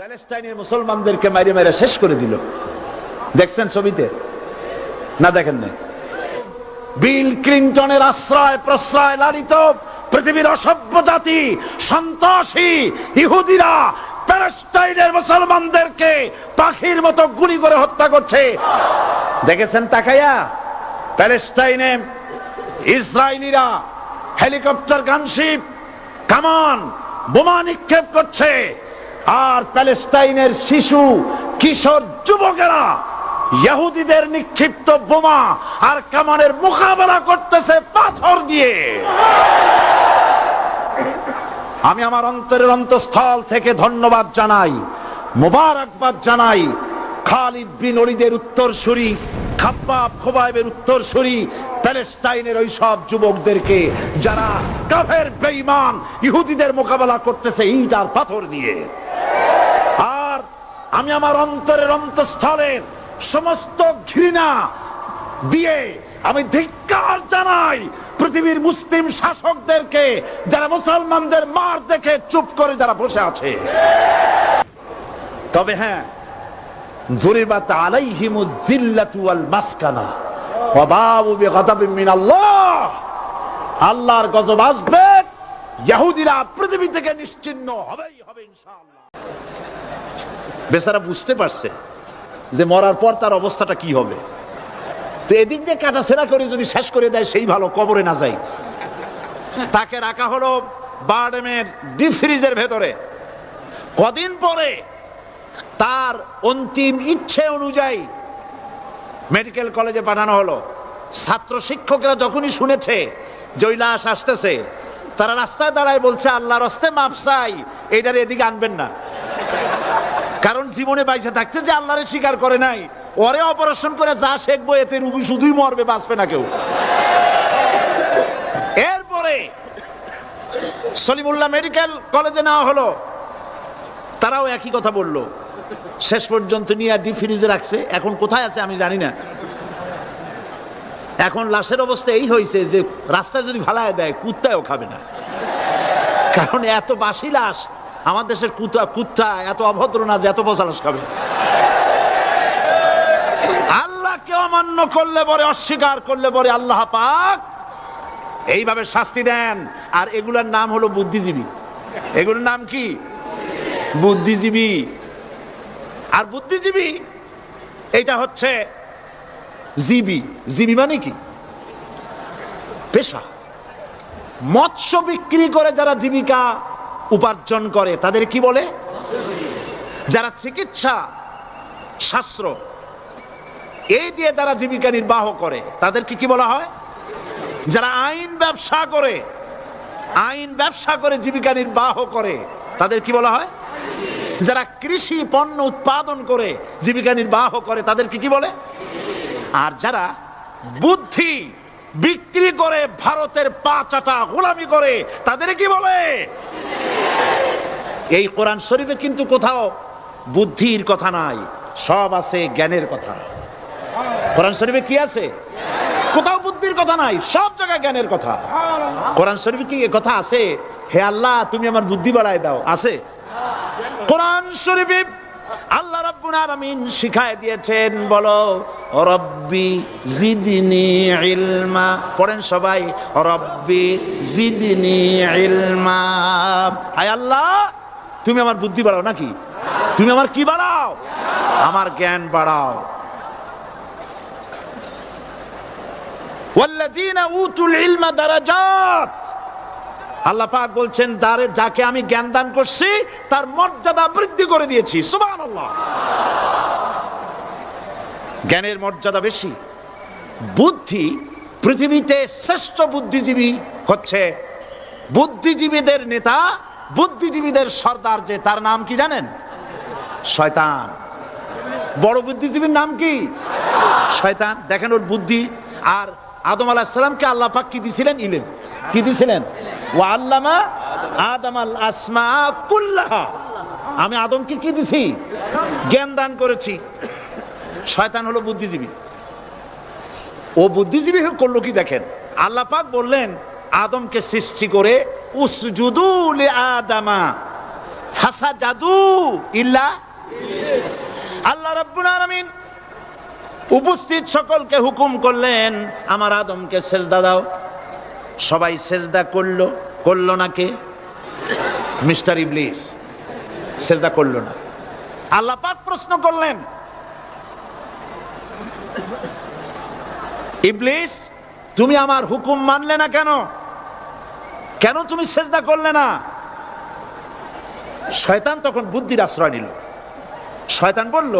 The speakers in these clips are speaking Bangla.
প্যালেস্টাইনের মুসলমানদেরকে মেরে মেরে শেষ করে দিল। দেখছেন ছবিতে না? দেখেন না? বিল ক্লিনটনের আশ্রয় প্রশ্রয় লালিত পৃথিবীর অসভ্য জাতি সন্ত্রাসী ইহুদিরা প্যালেস্টাইনের মুসলমানদেরকে পাখির মতো গুলি করে হত্যা করছে। দেখেছেন তাকাইয়া? প্যালেস্টাইনে ইসরায়েলিরা হেলিকপ্টার গানশিপ কামান বোমা নিক্ষেপ করছে, আর প্যালেস্টাইনের শিশু কিশোর যুবকেরা ইহুদিদের নিক্ষিপ্ত বোমা আর কামানের মোকাবেলা করতেছে পাথর দিয়ে। আমি আমার অন্তরের অন্তঃস্থল থেকে ধন্যবাদ জানাই, মোবারকবাদ জানাই খালিদ বিন ওলীদের উত্তরসূরি, খাব্বাব খোবাইবের উত্তরসূরি প্যালেস্টাইনের ওই সব যুবকদেরকে যারা কাফের বেঈমান ইহুদিদের মোকাবেলা করতেছে ইট আর পাথর দিয়ে। আর আমি আমার অন্তরের অন্তঃস্থলে সমস্ত ঘৃণা দিয়ে আমি ধিক্কার জানাই পৃথিবীর মুসলিম শাসকদেরকে যারা মুসলমানদের মার দেখে চুপ করে যারা বসে আছে। তবে হ্যাঁ, যুরিবাত আলাইহিমুয যিল্লাতু ওয়াল মাসকানা ওয়া বাউ বিগাদাবিন মিনাল্লাহ। আল্লাহর গজব আসবে, ইহুদিরা পৃথিবী থেকে নিশ্চিহ্ন হবেই হবে ইনশাআল্লাহ। বেচারা বুঝতে পারছে যে মরার পর তার অবস্থাটা কি হবে, তো এদিক দিয়ে কাটাছেড়া করে যদি শেষ করে দেয় সেই ভালো, কবরে না যায়। তাকে রাখা হলো বারডেমের ডিপ ফ্রিজের ভেতরে। কদিন পরে তার অন্তিম ইচ্ছে অনুযায়ী মেডিকেল কলেজে পাঠানো হলো। ছাত্র শিক্ষকরা যখনই শুনেছে যে ওই লাশ আসতেছে, তারা রাস্তায় দাঁড়ায় বলছে, আল্লাহর রাস্তায় মাপ চাই, এইটার এদিকে আনবেন না। কারণ জীবনে বাইসে থাকতে যে আল্লাহরে স্বীকার করে নাই, ওরে অপারেশন করে যা শেখবো এতে রুগী শুধুই মরবে, বাঁচবে না কেউ। এরপরে সলিমুল্লাহ মেডিকেল কলেজে নেওয়া হলো, তারাও একই কথা বললো। শেষ পর্যন্ত নিয়ে ডিপ ফ্রিজে রাখছে। এখন কোথায় আছে আমি জানি না। এখন লাশের অবস্থা এই হয়েছে যে রাস্তায় যদি ফালায় দেয় কুত্তাও খাবে না, কারণ এত বাসি লাশ। আমার দেশের কুত্তা এত অভদ্র না যে এত পচা লাশ খাবে। আল্লাহকে অমান্য করলে পরে, অস্বীকার করলে পরে আল্লাহ পাক এইভাবে শাস্তি দেন। আর এগুলোর নাম হলো বুদ্ধিজীবী। এগুলোর নাম কি? বুদ্ধিজীবী। আর বুদ্ধিজীবী এটা হচ্ছে জীবী। জীবী মানে কি? পেশা। মৎস্য বিক্রি করে যারা জীবিকা উপার্জন করে তাদের কি বলে? যারা চিকিৎসা শাস্ত্র এই দিয়ে যারা জীবিকা নির্বাহ করে তাদেরকে কি বলা হয়? যারা আইন ব্যবসা করে, আইন ব্যবসা করে জীবিকা নির্বাহ করে তাদের কি বলা হয়? যারা কৃষি পণ্য উৎপাদন করে জীবিকা নির্বাহ করে তাদেরকে কি বলে? আর যারা বুদ্ধি বিক্রি করে ভারতের পা চাটা গোলামি করে তাদের কি বলে? এই কোরআন শরীফে কিন্তু কোথাও বুদ্ধির কথা নাই, সব আছে জ্ঞানের কথা। কোরআন শরীফে কি আছে? কোথাও বুদ্ধির কথা নাই, সব জায়গায় জ্ঞানের কথা। কোরআন শরীফে কি কথা আছে হে আল্লাহ তুমি আমার বুদ্ধি বাড়ায় দাও? আছে? কোরআন শরীফে আল্লাহ রাব্বুল আলামিন শিখায় দিয়েছেন, বলো রব্বি জিদনি ইলমা। পড়েন সবাই, রব্বি জিদনি ইলমা। আয় আল্লাহ তুমি আমার বুদ্ধি বাড়াও। নাকি তুমি আমার কি বাড়াও? আমার জ্ঞান বাড়াও। ওয়াল্লাযীনা উতুল ইলমা দারাজাত। আল্লাহ পাক বলছেন যাকে আমি জ্ঞান দান করছি তার মর্যাদা বৃদ্ধি করে দিয়েছি। সুবহানাল্লাহ। জ্ঞানের মর্যাদা বেশি। বুদ্ধি, পৃথিবীতে শ্রেষ্ঠ বুদ্ধিজীবী হচ্ছে বুদ্ধিজীবীদের নেতা, বুদ্ধিজীবীদের সর্দার, যে তার নাম কি জানেন? শয়তান। বড় বুদ্ধিজীবীর নাম কি? শয়তান। দেখেন ওর বুদ্ধি। আর আদম আলাইহিস সালামকে আল্লাহ পাক কি দিয়েছিলেন? ইলম। কি দিয়েছিলেন? ওয়া আল্লামা আদামাল আসমা কুল্লাহা। আমি আদমকে কি দিছি? জ্ঞান দান করেছি। শয়তান হলো বুদ্ধিজীবী। ও বুদ্ধিজীবী করলো কি দেখেন, আল্লাহ পাক বললেন আদমকে সৃষ্টি করে উসজুদু লি আদামা ফাসাজাদু ইল্লা আল্লাহ রাব্বুল আলামিন উপস্থিত সকলকে হুকুম করলেন আমার আদমকে সেজদা দাও। সবাই সেজদা করলো না কে? মিস্টার ইবলিস সেজদা করলো না। আল্লাহ পাক প্রশ্ন করলেন, ইবলিস তুমি আমার হুকুম মানলে না কেন? কেন তুমি সেজদা করলে না? শয়তান তখন বুদ্ধির আশ্রয় নিল। শয়তান বলল,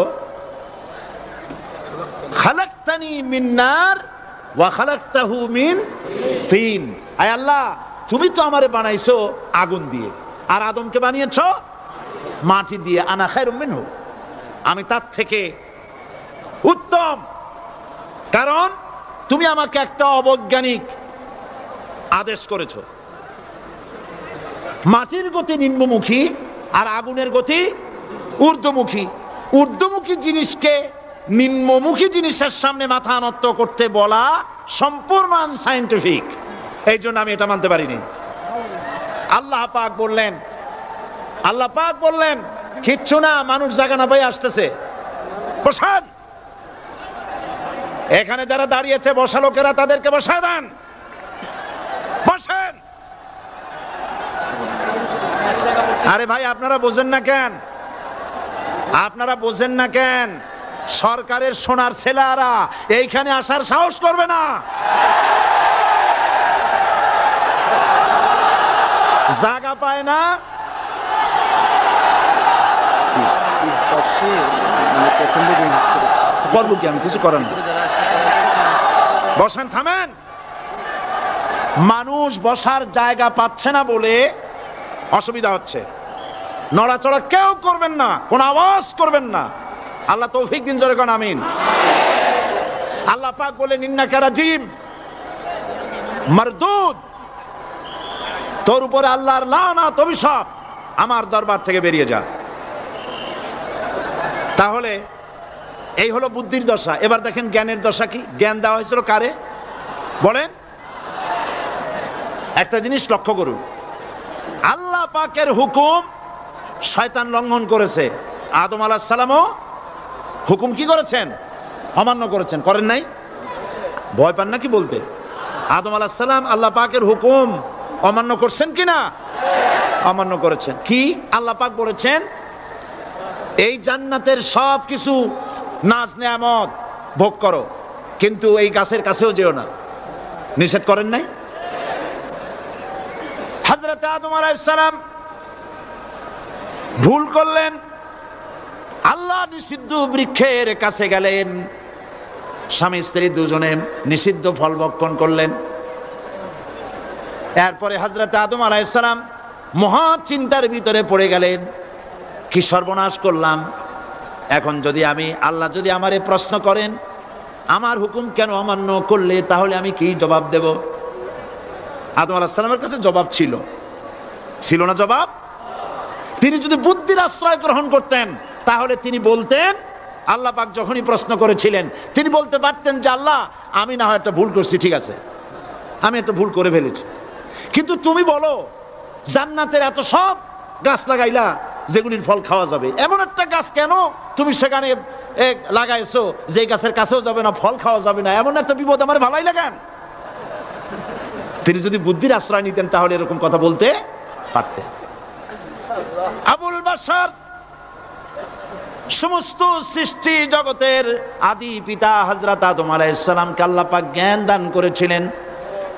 খালাকতানি মিন নার ওয়া খালাকতাহু মিন তিন। আয় আল্লাহ, তুমি তো আমারে বানাইছো আগুন দিয়ে, আর আদমকে বানিয়েছো মাটি দিয়ে। আনা খায়রুম মিনহু, আমি তার থেকে উত্তম। কারণ তুমি আমাকে একটা অবৈজ্ঞানিক আদেশ করেছো। মাটির গতি নিম্নমুখী আর আগুনের গতি ঊর্ধ্বমুখী। ঊর্ধ্বমুখী জিনিসকে নিম্নমুখী জিনিসের সামনে মাথা নত করতে বলা সম্পূর্ণ আনসাইন্টিফিক। এই জন্য আমি এটা মানতে পারিনি। আল্লাহ পাক বললেন কিচ্ছু না, মানুষ জায়গা না পাই আসতেছে, বসান। এখানে যারা দাঁড়িয়েছে বসা লোকেরা, তাদেরকে বসায় দেন, বসেন। আরে ভাই, আপনারা বোঝেন না কেন? সরকারের সোনার ছেলেরা এইখানে আসার সাহস করবে না। জায়গা পায় না। করবো কি আমি? কিছু করেন, বসেন, থামেন। মানুষ বসার জায়গা পাচ্ছে না বলে অসুবিধা হচ্ছে। নড়াচড়া কেউ করবেন না, কোন আওয়াজ করবেন না। আল্লাহ তৌফিক দিন, জোরে কোন আমিন। আল্লাহ পাক বলেন, ইন্নাকা রাজিম মারদুদ, তোর উপরে আল্লাহর লানত, অভিশাপ, আমার দরবার থেকে বেরিয়ে যা। তাহলে এই হলো বুদ্ধির দশা। এবার দেখেন জ্ঞানের দশা কি। জ্ঞান দেওয়া হয়েছিল কারে বলেন? একটা জিনিস লক্ষ্য করুন, আল্লাহ পাকের হুকুম শয়তান লঙ্ঘন করেছে। আদম আলাইহিস সালামও হুকুম কি করেছেন? অমান্য করেছেন। করেন নাই? ভয় পান নাকি বলতে? আদম আলাইহিস সালাম আল্লাহ পাকের হুকুম অমান্য করছেন কিনা? অমান্য করেছেন। কি আল্লাহ পাক বলেছেন? এই জান্নাতের সব কিছু নাজ নেয়ামত ভোগ করো, কিন্তু এই গাছের কাছেও যেও না। নিষেধ করেন নাই? হযরত আদম আলাইহিস সালাম ভুল করলেন, আল্লাহ নিষিদ্ধ বৃক্ষের কাছে গেলেন, স্বামী স্ত্রী দুজনে নিষিদ্ধ ফল ভক্ষণ করলেন। এরপরে হযরত আদম আলাইহিস সালাম মহা চিন্তার ভিতরে পড়ে গেলেন, কি সর্বনাশ করলাম। এখন যদি আল্লাহ যদি আমারে প্রশ্ন করেন আমার হুকুম কেন অমান্য করলে, তাহলে আমি কি জবাব দেব? আদম আলাইহিস সালামের কাছে জবাব ছিল না? জবাব, তিনি যদি বুদ্ধির আশ্রয় গ্রহণ করতেন তাহলে তিনি বলতেন, আল্লাহ পাক যখনই প্রশ্ন করেছিলেন তিনি বলতে পারতেন যে আল্লাহ, আমি না হয় একটা ভুল করছি, ঠিক আছে, আমি একটা ভুল করে ফেলেছি, কিন্তু তুমি বলো জান্নাতের এত সব গাছ লাগাইলা যেগুলির ফল খাওয়া যাবে, এমন একটা গাছ কেন তুমি সেখানে লাগাইছো যে গাছের কাছেও যাবে না, ফল খাওয়া যাবে না, এমন একটা বিপদ আমার ভালাই লাগান। তিনি যদি বুদ্ধির আশ্রয় নিতেন তাহলে এরকম কথা বলতে পারতেন। আবুল বাশার, সমস্ত সৃষ্টি জগতের আদি পিতা হযরত আদম আলাইহিস সালামকে আল্লাহ পাক জ্ঞান দান করেছিলেন।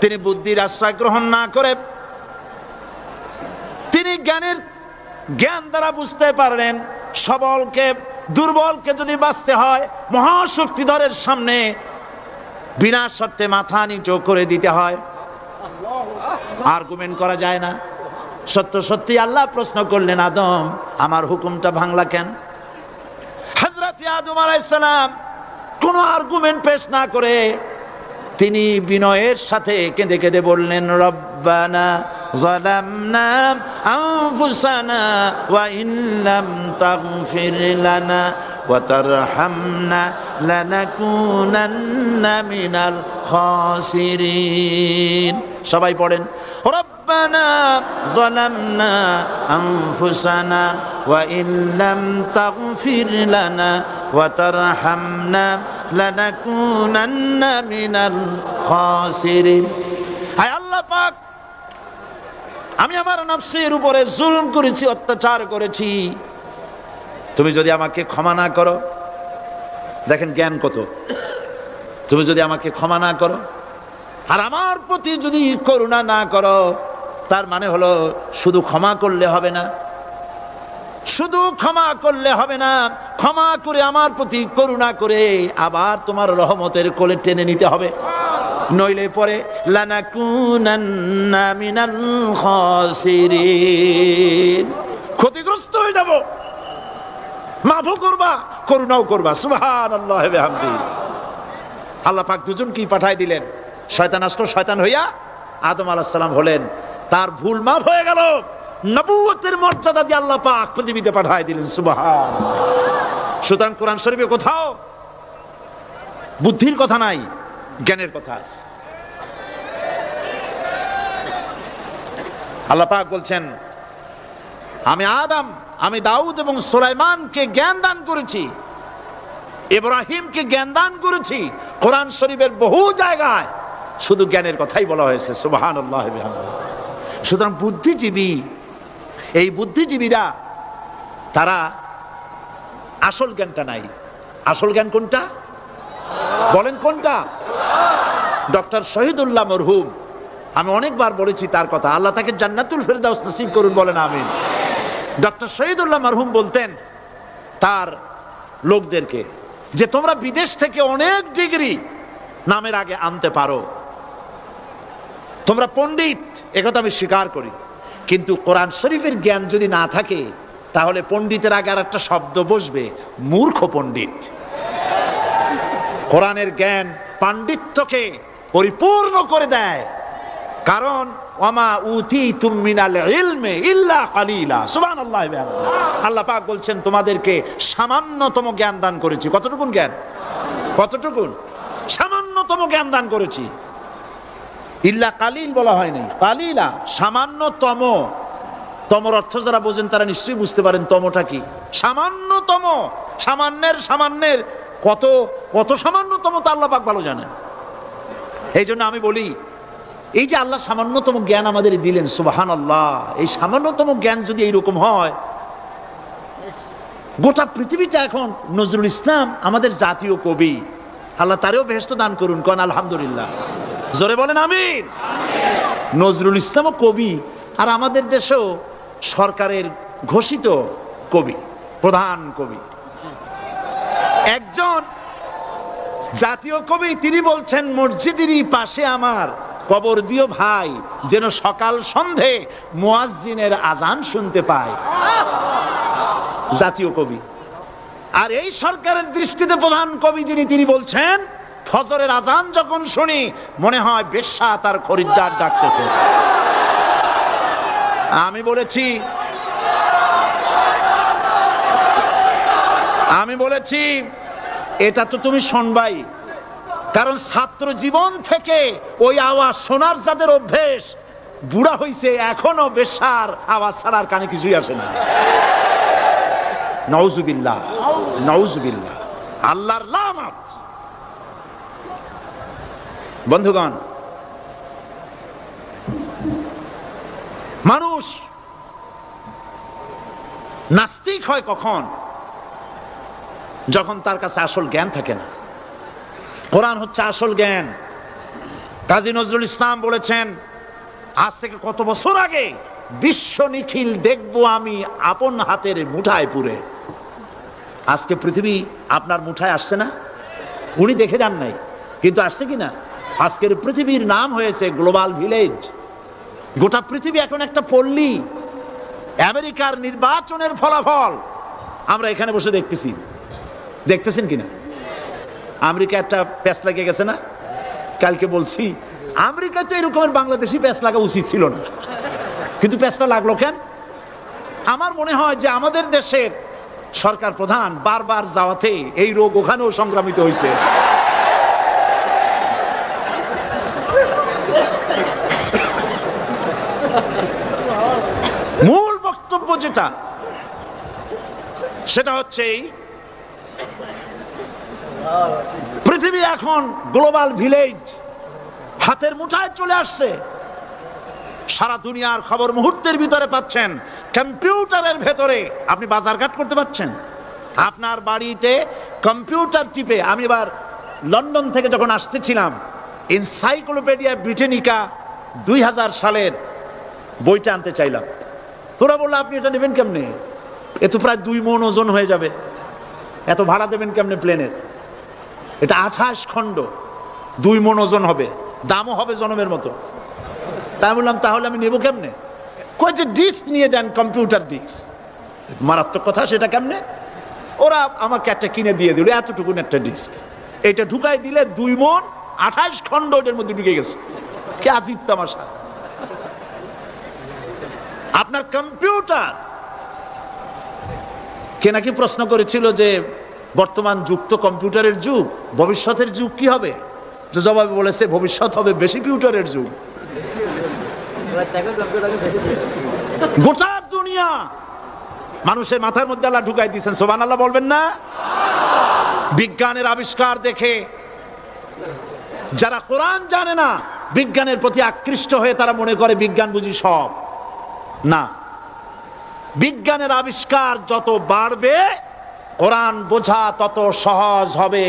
তিনি বুদ্ধির আশ্রয় গ্রহণ না করে তিনি জ্ঞান দ্বারা বুঝতে পারলেন সবলকে দুর্বলকে যদি বাঁচতে হয় মহাশক্তিধরের সামনে বিনা শর্তে মাথা নিচু করে দিতে হয়, আর্গুমেন্ট করা যায় না। সত্যি আল্লাহ প্রশ্ন করলেন, আদম আমার হুকুমটা ভাঙলা কেন? হযরত আদম আলাইহিস সালাম কোন আর্গুমেন্ট পেশ না করে তিনি বিনয়ের সাথে কেঁদে কেঁদে বললেন, রব্বানা যালামনা আনফুসানা ওয়া ইল্লাম তাগফির লানা ওয়া তারহামনা লানাকুনান্না মিনাল খাসিরিন। সবাই পড়েন, রব্বানা রব্বানা যালামনা আনফুসানা ওয়া ইল্লাম তাগফির লানা ওয়া তারহামনা লানাকুনান্না মিনাল খাসিরিন। হায় আল্লাহ পাক, আমি আমার নফসের উপরে জুলম করেছি, অত্যাচার করেছি, তুমি যদি আমাকে ক্ষমা না করো, দেখেন জ্ঞান কত, তুমি যদি আমাকে ক্ষমা না করো আর আমার প্রতি যদি করুণা না করো, তার মানে হলো শুধু ক্ষমা করলে হবে না, শুধু ক্ষমা করলে হবে না, ক্ষমা করে আমার প্রতি করুণা করে আবার তোমার রহমতের কোলে টেনে নিতে হবে, নইলে পরে লানাকুনান্না মিনাল খাসিরিন, ক্ষতিগ্রস্ত হয়ে যাব। মাফও করবা, করুণাও করবা। সুবহানাল্লাহ ওয়া বিহামদিহি। আল্লাহ পাক দুজনকেই পাঠায় দিলেন। শয়তান আসলো, শয়তান হইয়া আদম আলাইহিস সালাম হলেন, তার ভুল মাফ হয়ে গেল, নবুয়তের মর্যাদা দিয়ে আল্লাহ পাক পৃথিবীতে পাঠায় দিলেন। সুবহানাল্লাহ। সুতরাং কোরআন শরীফে কোথাও বুদ্ধির কথা নাই, জ্ঞানের কথা আছে। আল্লাহ পাক বলছেন, আমি আদম, আমি দাউদ এবং সুলাইমানকে জ্ঞান দান করেছি, ইব্রাহিমকে জ্ঞান দান করেছি। কোরআন শরীফের বহু জায়গায় শুধু জ্ঞানের কথাই বলা হয়েছে। সুবহানাল্লাহ ওয়া বিহামদিহি। সুতরাং বুদ্ধিজীবী, এই বুদ্ধিজীবীরা তারা আসল জ্ঞানটা নাই। আসল জ্ঞান কোনটা বলেন, কোনটা? ডক্টর শহীদুল্লাহ মরহুম, আমি অনেকবার বলেছি তার কথা, আল্লাহ তাকে জান্নাতুল ফেরদাউস নসিব করুন, বলেন আমিন। ডক্টর শহীদুল্লাহ মরহুম বলতেন তার লোকদেরকে যে তোমরা বিদেশ থেকে অনেক ডিগ্রি নামের আগে আনতে পারো, তোমরা পণ্ডিত, একথা আমি স্বীকার করি, কিন্তু কোরআন শরীফের জ্ঞান যদি না থাকে তাহলে পণ্ডিতের আগে আর একটা শব্দ বসবে, মূর্খ পণ্ডিত। কোরআনের জ্ঞান পাণ্ডিত্যকে পরিপূর্ণ করে দেয়, কারণ ওয়ামা উতীতুম মিনাল ইলমি ইল্লা কালিলা। সুবহানাল্লাহ। আল্লাহ পাক বলছেন তোমাদেরকে সামান্যতম জ্ঞান দান করেছি। কতটুকুন জ্ঞান? কতটুকুন? সামান্যতম জ্ঞান দান করেছি। ইল্লা কালিল বলা হয়নি, কালিলা, সামান্যতম। তমর অর্থ যারা বোঝেন তারা নিশ্চয়ই বুঝতে পারেন তমটা কি। সামান্যতম, সামান্যের সামান্যের কত কত সামান্যতম তা আল্লাহ পাক ভালো জানেন। এই জন্য আমি বলি, এই যে আল্লাহ সামান্যতম জ্ঞান আমাদের দিলেন, সুবহানাল্লাহ, এই সামান্যতম জ্ঞান যদি এইরকম হয়, গোটা পৃথিবীতে এখন নজরুল ইসলাম আমাদের জাতীয় কবি, আল্লাহ তারেও বেহেশত দান করুন, কোন আলহামদুলিল্লাহ, জোরে বলেন আমিন। নজরুল ইসলামও কবি, আর আমাদের দেশেও সরকারের ঘোষিত কবি, প্রধান কবি। একজন জাতীয় কবি তিনি বলছেন, মসজিদেরই পাশে আমার কবর দিও ভাই, যেন সকাল সন্ধে মুয়াজ্জিনের আজান শুনতে পায়। জাতীয় কবি। আর এই সরকারের দৃষ্টিতে প্রধান কবি যিনি, তিনি বলছেন ফজরের আজান যখন শুনি মনে হয় বেশ্যা তার খরিদ্দার ডাকতেছে। আমি বলেছি এটা তো তুমি শুনবাই, কারণ ছাত্র জীবন থেকে ওই আওয়াজ শোনার যাদের অভ্যেস, বুড়া হইছে এখনো বেশ্যার আওয়াজ ছাড়ার কানে কিছুই আসে না। নাউজুবিল্লাহ, নাউজুবিল্লাহ, আল্লাহর লানত। বন্ধুগণ, মানুষ নাস্তিক হয় কখন? যখন তার কাছে আসল জ্ঞান থাকে না। কোরআন হচ্ছে আসল জ্ঞান। কাজী নজরুল ইসলাম বলেছেন, আজ থেকে কত বছর আগে, বিশ্ব নিখিল দেখবো আমি আপন হাতের মুঠায় পুরে। আজকে পৃথিবী আপনার মুঠায় আসছে না? উনি দেখে যান নাই, কিন্তু আসছে কিনা? আজকের পৃথিবীর নাম হয়েছে গ্লোবাল ভিলেজ। গোটা পৃথিবী এখন একটা পল্লী। আমেরিকার নির্বাচনের ফলাফল আমরা এখানে বসে দেখতেছি, দেখতেছেন কিনা? আমেরিকা একটা প্যাঁচ লাগিয়ে গেছে না? কালকে বলছি, আমেরিকা তো এরকমের বাংলাদেশি প্যাঁচ লাগা উচিত ছিল না, কিন্তু প্যাঁচটা লাগলো কেন? আমার মনে হয় যে আমাদের দেশের সরকার প্রধান বারবার যাওয়াতে এই রোগ ওখানেও সংক্রামিত হয়েছে। যেটা, সেটা হচ্ছে পৃথিবী এখন গ্লোবাল ভিলেজ, হাতের মুঠায় চলে আসছে। সারা দুনিয়ার খবর মুহূর্তের ভিতরে পাচ্ছেন, কম্পিউটারের ভেতরে আপনি বাজারঘাট করতে পারছেন। আপনার বাড়িতে কম্পিউটার টিপে, আমি এবার লন্ডন থেকে যখন আসতেছিলাম, এনসাইক্লোপিডিয়া ব্রিটানিকা 2000 সালের বইটা আনতে চাইলাম। তোরা বললো আপনি এটা নেবেন কেমনে, এ তো প্রায় 2 মণ ওজন হয়ে যাবে, এত ভাড়া দেবেন কেমনে প্লেনের? এটা 28 খণ্ড, 2 মণ ওজন হবে, দামও হবে জনমের মতো। তাই বললাম তাহলে আমি নেবো কেমনে? কই যে ডিস্ক নিয়ে যান, কম্পিউটার ডিস্ক। মারাত্মক কথা, সেটা কেমনে? ওরা আমাকে একটা কিনে দিয়ে দিল, এতটুকুন একটা ডিস্ক, এটা ঢুকাই দিলে 2 মণ 28 খণ্ড ওটার মধ্যে ঢুকে গেছে। কি আজীব তামাশা! আপনার কম্পিউটার কে নাকি প্রশ্ন করেছিল যে বর্তমান যুগ তো কম্পিউটারের যুগ, ভবিষ্যতের যুগ কি হবে? যে জবাবে বলেছে ভবিষ্যৎ হবে বেশি কম্পিউটারের যুগ। গোটা দুনিয়া মানুষের মাথার মধ্যে আল্লাহ ঢুকাই দিয়েছেন, সুবহানাল্লাহ বলবেন না? বিজ্ঞানের আবিষ্কার দেখে যারা কোরআন জানে না, বিজ্ঞানের প্রতি আকৃষ্ট হয়ে তারা মনে করে বিজ্ঞান বুঝি সব। না, বিজ্ঞানের আবিষ্কার যত বাড়বে কোরআন বোঝা তত সহজ হবে।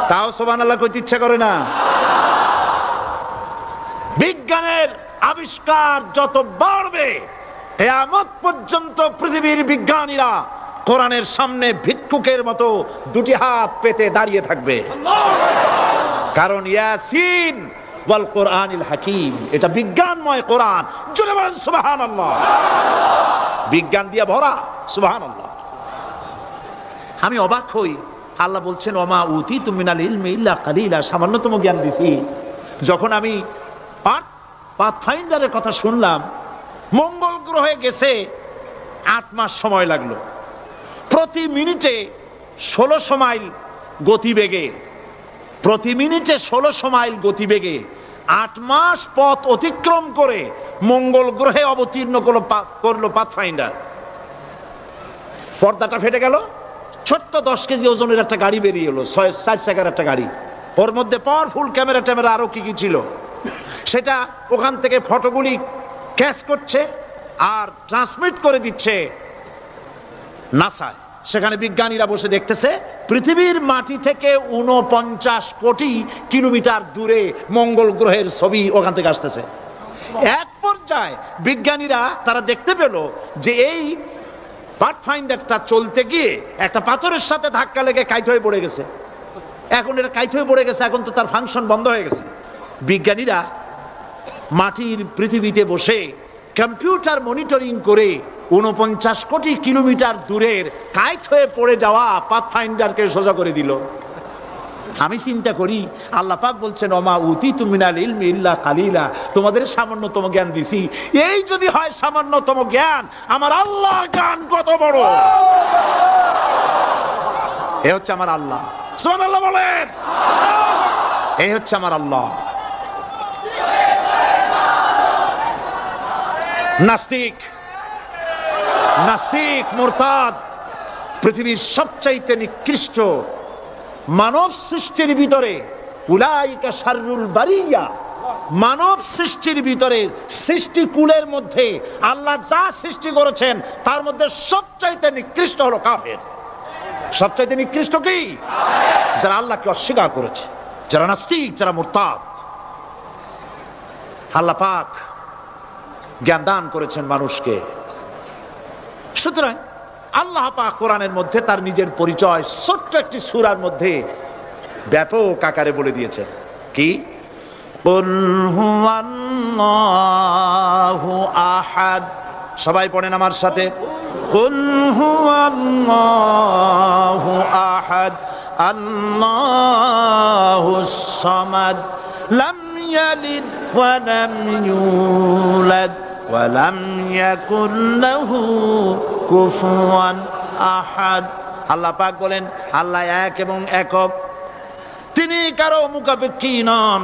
তাও সুবহানাল্লাহ কইতে ইচ্ছা করে না? বিজ্ঞানের আবিষ্কার যত বাড়বে, কিয়ামত পর্যন্ত পৃথিবীর বিজ্ঞানীরা কোরআনের সামনে ভিক্ষুকের মতো 2টি হাত পেতে দাঁড়িয়ে থাকবে। কারণ ইয়াসিন ওয়াল কোরআনিল হাকিম, এটা বিজ্ঞানময় কোরআন। জোরে বলেন সুবহানাল্লাহ। বিজ্ঞান দিয়ে ভরা, সুবহানাল্লাহ। আমি অবাক হই, আল্লাহ বলছেন ওমা উতিতু মিনাল ইলমি ইল্লা কালিলা, সামান্যতম জ্ঞান দিছি। যখন আমি পাথফাইন্ডারের কথা শুনলাম, মঙ্গল গ্রহে গেছে 8 মাস সময় লাগলো, প্রতি মিনিটে 1600 মাইল গতিবেগে, প্রতি মিনিটে 1600 মাইল গতিবেগে 8 মাস পথ অতিক্রম করে মঙ্গল গ্রহে অবতীর্ণ করলো পাথফাইন্ডার। পর্দাটা ফেটে গেল, ছোট্ট 10 কেজি ওজনের একটা গাড়ি বেরিয়ে এলো, 4 চাকার একটা গাড়ি, ওর মধ্যে পাওয়ারফুল ক্যামেরা আরো কি কি ছিল, সেটা ওখান থেকে ফটোগুলি ক্যাচ করছে আর ট্রান্সমিট করে দিচ্ছে নাসায়। সেখানে বিজ্ঞানীরা বসে দেখতেছে পৃথিবীর মাটি থেকে 49 কোটি কিলোমিটার দূরে মঙ্গল গ্রহের ছবি ওখান থেকে আসতেছে। এক পর্যায়ে বিজ্ঞানীরা তারা দেখতে পেল যে এই পাথফাইন্ডারটা চলতে গিয়ে একটা পাথরের সাথে ধাক্কা লেগে কাইট হয়ে পড়ে গেছে। এখন এটা কাইট হয়ে পড়ে গেছে, এখন তো তার ফাংশন বন্ধ হয়ে গেছে। বিজ্ঞানীরা মাটির পৃথিবীতে বসে কম্পিউটার মনিটরিং করে 49 কোটি কিলোমিটার দূরের কাইট হয়ে পড়ে যাওয়া পাথফাইন্ডারকে সোজা করে দিল। আমি চিন্তা করি, আল্লাহ পাক বলছেন ওমা উতিতু মিনাল ইলমি ইল্লা কালিলা, তোমাদের সামান্যতম জ্ঞান দিছি। এই যদি হয় সামান্যতম জ্ঞান, আমার আল্লাহর জ্ঞান কত বড়! এ হচ্ছে আমার আল্লাহ, সুবহানাল্লাহ বলেন। এই হচ্ছে আমার আল্লাহ। নাস্তিক মুরতাদ পৃথিবীর সবচাইতে নিকৃষ্ট মানব সৃষ্টির ভিতরে, উলাইকা শাররুল বারিয়া, মানব সৃষ্টির ভিতরে সৃষ্টিকুলের মধ্যে আল্লাহ যা সৃষ্টি করেছেন তার মধ্যে সবচাইতে নিকৃষ্ট হলো কাফের। সবচাইতে নিকৃষ্ট কি? যারা আল্লাহকে অস্বীকার করেছে, যারা নাস্তিক, যারা মুরতাদ। আল্লাহ পাক জ্ঞান দান করেছেন মানুষকে। সুতরাং আল্লাহ পাক কোরআনের মধ্যে তার নিজের পরিচয় ছোট্ট একটি সূরার মধ্যে ব্যাপক আকারে বলে দিয়েছেন। কি? কুল হুয়াল্লাহু আহাদ। সবাই পড়েন আমার সাথে, কুল হুয়াল্লাহু আহাদ আল্লাহুস সামাদ লাম ইয়ালিদ ওয়া লাম ইউলাদ ওয়া লাম ইয়াকুল লাহু কুফুয়ান আহাদ। আল্লাহ পাক বলেন আল্লাহ এক এবং একক, তিনি কারো মুখাপেক্ষী নন,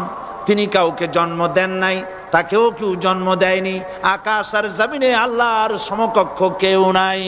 তিনি কাউকে জন্ম দেন নাই, তাকেও কেউ জন্ম দেয়নি। আকাশ আর জমিনে আল্লাহর সমকক্ষ কেউ নাই।